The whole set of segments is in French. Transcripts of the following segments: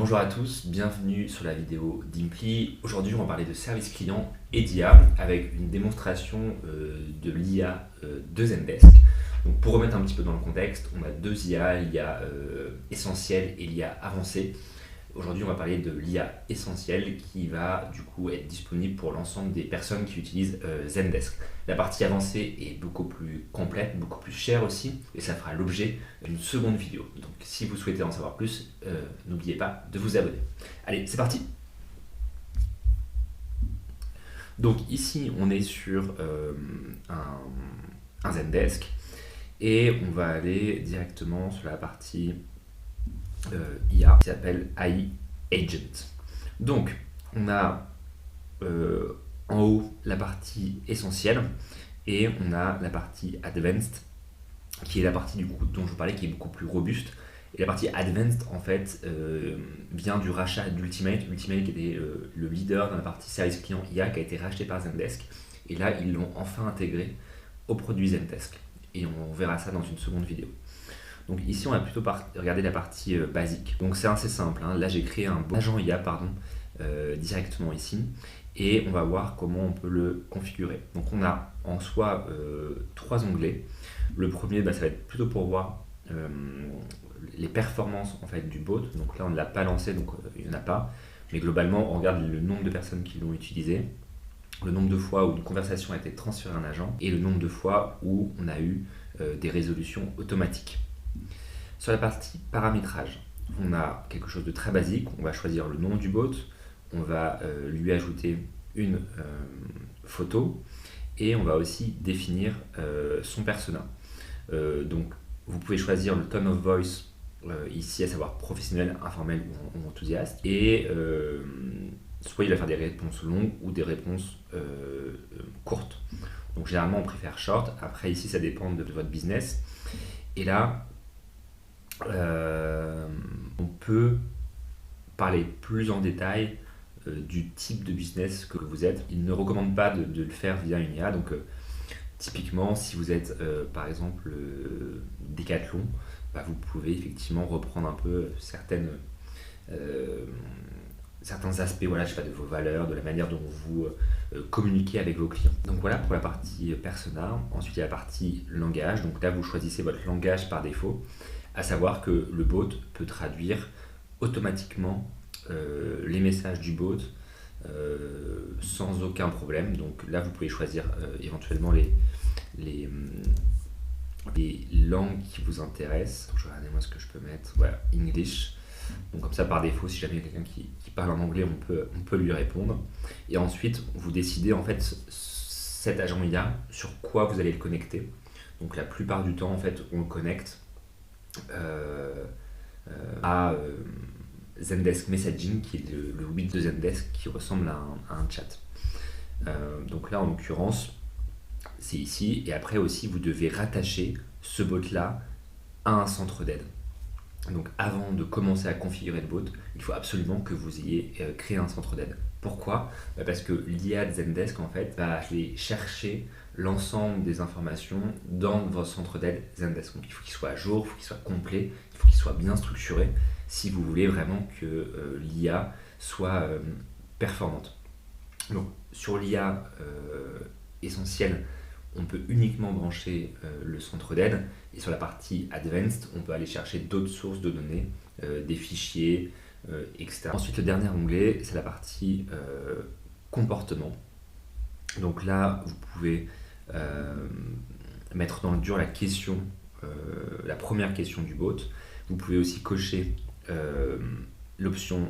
Bonjour à tous, bienvenue sur la vidéo d'Imply. Aujourd'hui, on va parler de service client et d'IA avec une démonstration de l'IA de Zendesk. Donc, pour remettre un petit peu dans le contexte, on a deux IA, l'IA essentielle et l'IA avancée. Aujourd'hui, on va parler de l'IA essentielle qui va du coup être disponible pour l'ensemble des personnes qui utilisent Zendesk. La partie avancée est beaucoup plus complète, beaucoup plus chère aussi, et ça fera l'objet d'une seconde vidéo. Donc si vous souhaitez en savoir plus, n'oubliez pas de vous abonner. Allez, c'est parti. Donc ici, on est sur un Zendesk, et on va aller directement sur la partie IA qui s'appelle AI Agent. Donc, on a en haut la partie essentielle et on a la partie advanced qui est la partie du coup dont je vous parlais qui est beaucoup plus robuste. Et la partie advanced en fait vient du rachat d'Ultimate. Ultimate qui était le leader dans la partie service client IA qui a été racheté par Zendesk. Et là, ils l'ont enfin intégré au produit Zendesk. Et on verra ça dans une seconde vidéo. Donc ici, on va plutôt regarder la partie basique. Donc c'est assez simple, hein. Là, j'ai créé un agent IA directement ici. Et on va voir comment on peut le configurer. Donc on a en soi trois onglets. Le premier, ça va être plutôt pour voir les performances en fait, du bot. Donc là, on ne l'a pas lancé, donc il n'y en a pas. Mais globalement, on regarde le nombre de personnes qui l'ont utilisé, le nombre de fois où une conversation a été transférée à un agent et le nombre de fois où on a eu des résolutions automatiques. Sur la partie paramétrage, on a quelque chose de très basique. On va choisir le nom du bot, on va lui ajouter une photo et on va aussi définir son persona. Donc, vous pouvez choisir le tone of voice ici, à savoir professionnel, informel ou enthousiaste. Et soit il va faire des réponses longues ou des réponses courtes. Donc, généralement, on préfère short. Après, ici, ça dépend de votre business. Et là, on peut parler plus en détail du type de business que vous êtes. Il ne recommande pas de le faire via une IA. Donc, typiquement, si vous êtes par exemple Decathlon, vous pouvez effectivement reprendre un peu certains aspects je sais pas, de vos valeurs, de la manière dont vous communiquez avec vos clients. Donc voilà pour la partie persona. Ensuite, il y a la partie langage. Donc là, vous choisissez votre langage par défaut, à savoir que le bot peut traduire automatiquement les messages du bot sans aucun problème. Donc là, vous pouvez choisir éventuellement les langues qui vous intéressent. Donc, regardez-moi ce que je peux mettre. Voilà, English. Donc comme ça, par défaut, si jamais il y a quelqu'un qui parle en anglais, on peut lui répondre. Et ensuite, vous décidez en fait cet agent IA sur quoi vous allez le connecter. Donc la plupart du temps, en fait, on le connecte à Zendesk Messaging, qui est le widget de Zendesk qui ressemble à un chat. Donc là, en l'occurrence, c'est ici. Et après aussi, vous devez rattacher ce bot-là à un centre d'aide. Donc avant de commencer à configurer le bot, il faut absolument que vous ayez créé un centre d'aide. Pourquoi ? Parce que l'IA de Zendesk en fait va aller chercher l'ensemble des informations dans votre centre d'aide Zendesk. Donc il faut qu'il soit à jour, il faut qu'il soit complet, il faut qu'il soit bien structuré si vous voulez vraiment que l'IA soit performante. Donc sur l'IA essentielle, on peut uniquement brancher le centre d'aide, et sur la partie advanced, on peut aller chercher d'autres sources de données, des fichiers, etc. Ensuite, le dernier onglet, c'est la partie comportement. Donc là, vous pouvez mettre dans le dur la question, la première question du bot. Vous pouvez aussi cocher l'option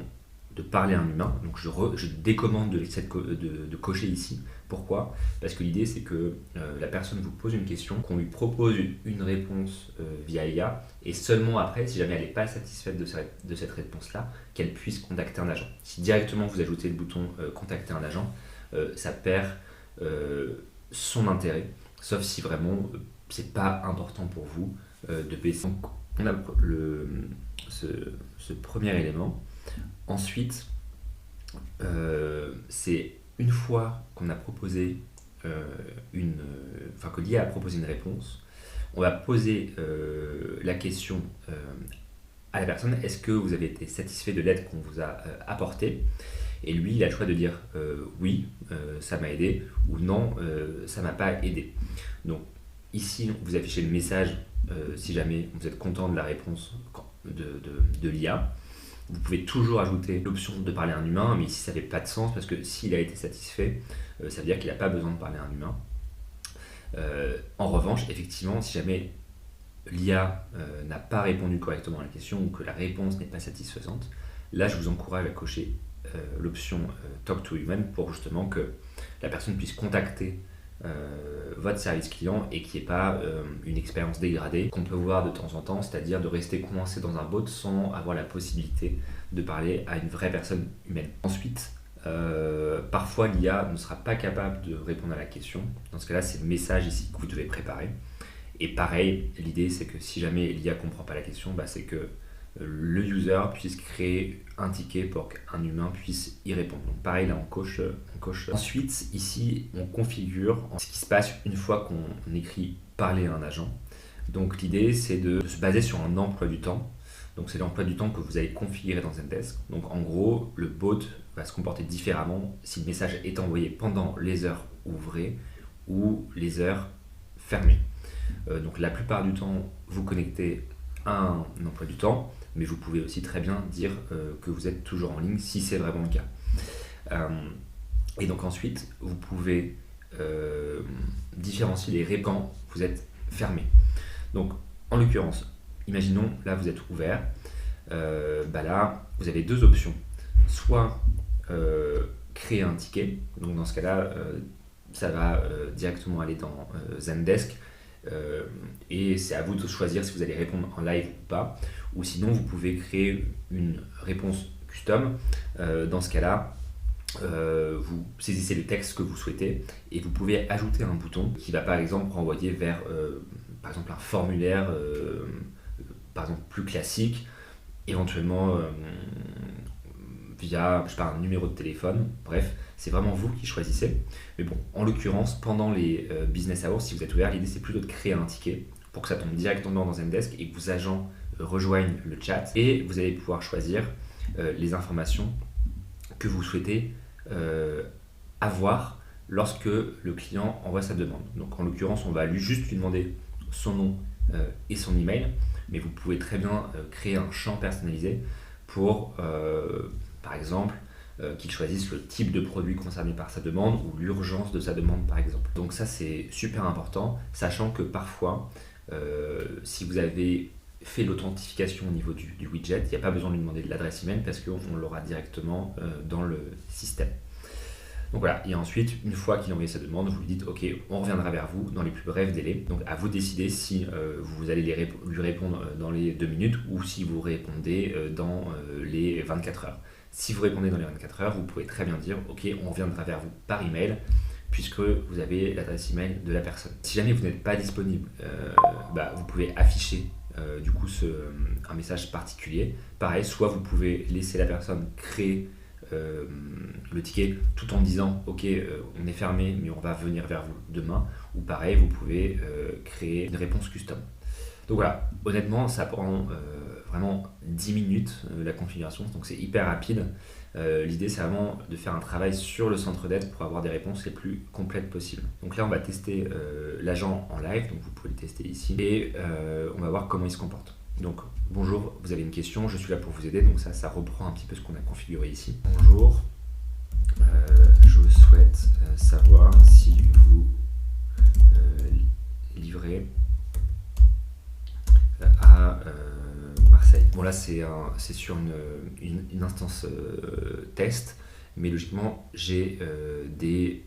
de parler à un humain. Donc je décommande de cocher ici. Pourquoi ? Parce que l'idée c'est que la personne vous pose une question, qu'on lui propose une réponse via IA, et seulement après, si jamais elle n'est pas satisfaite de cette réponse-là, qu'elle puisse contacter un agent. Si directement vous ajoutez le bouton contacter un agent, ça perd son intérêt, sauf si vraiment c'est pas important pour vous de baisser. Donc on a ce premier élément. Ensuite, c'est une fois qu'on a proposé que l'IA a proposé une réponse, on va poser la question à la personne, est-ce que vous avez été satisfait de l'aide qu'on vous a apportée? Et lui, il a le choix de dire oui, ça m'a aidé, ou non, ça m'a pas aidé. Donc ici, vous affichez le message si jamais vous êtes content de la réponse de l'IA. Vous pouvez toujours ajouter l'option de parler à un humain, mais ici ça n'avait pas de sens parce que s'il a été satisfait, ça veut dire qu'il n'a pas besoin de parler à un humain. En revanche, effectivement, si jamais l'IA n'a pas répondu correctement à la question ou que la réponse n'est pas satisfaisante, là je vous encourage à cocher l'option Talk to Human pour justement que la personne puisse contacter votre service client et qu'il n'y ait pas une expérience dégradée qu'on peut voir de temps en temps, c'est-à-dire de rester coincé dans un bot sans avoir la possibilité de parler à une vraie personne humaine. Ensuite, parfois l'IA ne sera pas capable de répondre à la question. Dans ce cas-là, c'est le message ici que vous devez préparer. Et pareil, l'idée c'est que si jamais l'IA ne comprend pas la question, c'est que le user puisse créer un ticket pour qu'un humain puisse y répondre. Donc pareil, là on coche. Ensuite, ici, on configure ce qui se passe une fois qu'on écrit parler à un agent. Donc l'idée, c'est de se baser sur un emploi du temps. Donc c'est l'emploi du temps que vous allez configurer dans Zendesk. Donc en gros, le bot va se comporter différemment si le message est envoyé pendant les heures ouvrées ou les heures fermées. Donc la plupart du temps, vous connectez à un emploi du temps, mais vous pouvez aussi très bien dire que vous êtes toujours en ligne si c'est vraiment le cas. Et donc ensuite, vous pouvez différencier les réponses quand vous êtes fermé. Donc en l'occurrence, imaginons là vous êtes ouvert, là vous avez deux options. Soit créer un ticket, donc dans ce cas-là, ça va directement aller dans Zendesk. Et c'est à vous de choisir si vous allez répondre en live ou pas, ou sinon vous pouvez créer une réponse custom. Dans ce cas-là, vous saisissez le texte que vous souhaitez et vous pouvez ajouter un bouton qui va par exemple renvoyer vers par exemple un formulaire par exemple plus classique, éventuellement via un numéro de téléphone. Bref, c'est vraiment vous qui choisissez. Mais bon, en l'occurrence, pendant les business hours, si vous êtes ouvert, l'idée c'est plutôt de créer un ticket pour que ça tombe directement dans Zendesk et que vos agents rejoignent le chat. Et vous allez pouvoir choisir les informations que vous souhaitez avoir lorsque le client envoie sa demande. Donc en l'occurrence, on va juste lui demander son nom et son email, mais vous pouvez très bien créer un champ personnalisé pour par exemple, qu'il choisisse le type de produit concerné par sa demande ou l'urgence de sa demande par exemple. Donc ça c'est super important, sachant que parfois, si vous avez fait l'authentification au niveau du widget, il n'y a pas besoin de lui demander de l'adresse email parce qu'on l'aura directement dans le système. Donc voilà, et ensuite, une fois qu'il a envoyé sa demande, vous lui dites ok, on reviendra vers vous dans les plus brefs délais. Donc à vous de décider si vous allez lui répondre dans les 2 minutes ou si vous répondez dans les 24 heures. Si vous répondez dans les 24 heures, vous pouvez très bien dire ok, on reviendra vers vous par email puisque vous avez l'adresse email de la personne. Si jamais vous n'êtes pas disponible, vous pouvez afficher du coup un message particulier. Pareil, soit vous pouvez laisser la personne créer le ticket tout en disant ok, on est fermé mais on va venir vers vous demain, ou pareil vous pouvez créer une réponse custom. Donc voilà, honnêtement ça prend vraiment 10 minutes la configuration, donc c'est hyper rapide. L'idée c'est vraiment de faire un travail sur le centre d'aide pour avoir des réponses les plus complètes possibles. Donc là on va tester l'agent en live, donc vous pouvez le tester ici, et on va voir comment il se comporte. Donc bonjour, vous avez une question, je suis là pour vous aider. Donc ça reprend un petit peu ce qu'on a configuré ici. Bonjour, je souhaite savoir si vous livrez à Marseille. Bon là c'est sur une instance test, mais logiquement j'ai des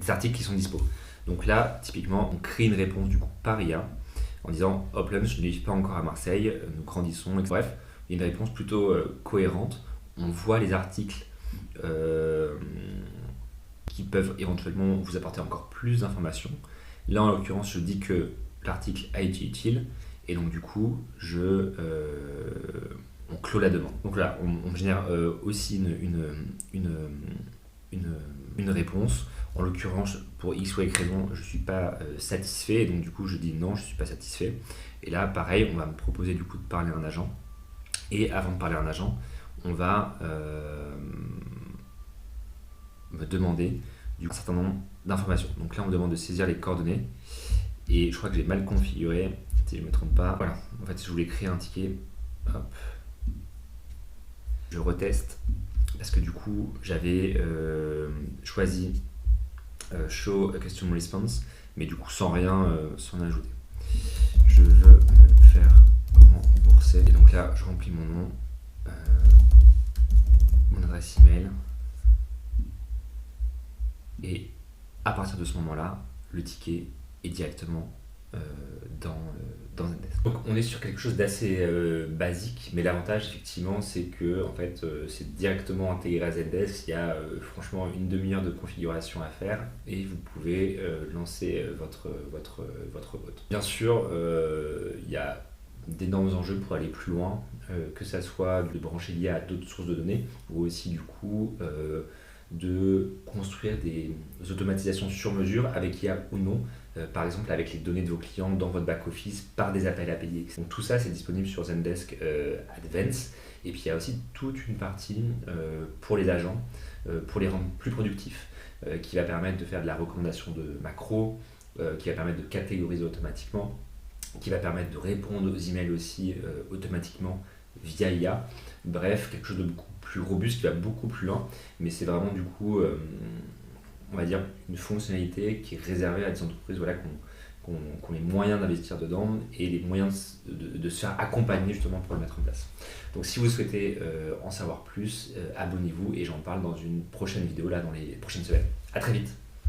articles qui sont dispo. Donc là typiquement on crée une réponse du coup par IA en disant hop là, je ne vis pas encore à Marseille, nous grandissons, etc. Bref, il y a une réponse plutôt cohérente. On voit les articles qui peuvent éventuellement vous apporter encore plus d'informations. Là en l'occurrence, je dis que l'article a été utile et donc du coup, on clôt la demande. Donc là, on génère aussi une une réponse. En l'occurrence, pour X ou Y raison, je ne suis pas satisfait, et donc du coup je dis non, je ne suis pas satisfait. Et là, pareil, on va me proposer du coup de parler à un agent. Et avant de parler à un agent, on va me demander un certain nombre d'informations. Donc là, on me demande de saisir les coordonnées. Et je crois que j'ai mal configuré, si je ne me trompe pas. Voilà, en fait, je voulais créer un ticket. Hop. Je reteste, parce que du coup, j'avais choisi Show a Custom Response, mais du coup, sans rien ajouter. Je veux me faire rembourser. Et donc là, je remplis mon nom, mon adresse email. Et à partir de ce moment-là, le ticket est directement dans Zendesk. Donc on est sur quelque chose d'assez basique, mais l'avantage effectivement c'est que en fait, c'est directement intégré à Zendesk. Il y a franchement une demi-heure de configuration à faire et vous pouvez lancer votre bot. Bien sûr, il y a d'énormes enjeux pour aller plus loin, que ça soit de brancher l'IA à d'autres sources de données ou aussi du coup de construire des automatisations sur mesure avec IA ou non, par exemple avec les données de vos clients dans votre back-office par des appels API. Donc tout ça c'est disponible sur Zendesk Advance. Et puis il y a aussi toute une partie pour les agents, pour les rendre plus productifs, qui va permettre de faire de la recommandation de macros, qui va permettre de catégoriser automatiquement, qui va permettre de répondre aux emails aussi automatiquement via IA. Bref, quelque chose de beaucoup plus robuste, qui va beaucoup plus loin, mais c'est vraiment du coup, on va dire, une fonctionnalité qui est réservée à des entreprises voilà, qui ont les moyens d'investir dedans et les moyens de se faire accompagner justement pour le mettre en place. Donc si vous souhaitez en savoir plus, abonnez-vous et j'en parle dans une prochaine vidéo là dans les prochaines semaines. À très vite.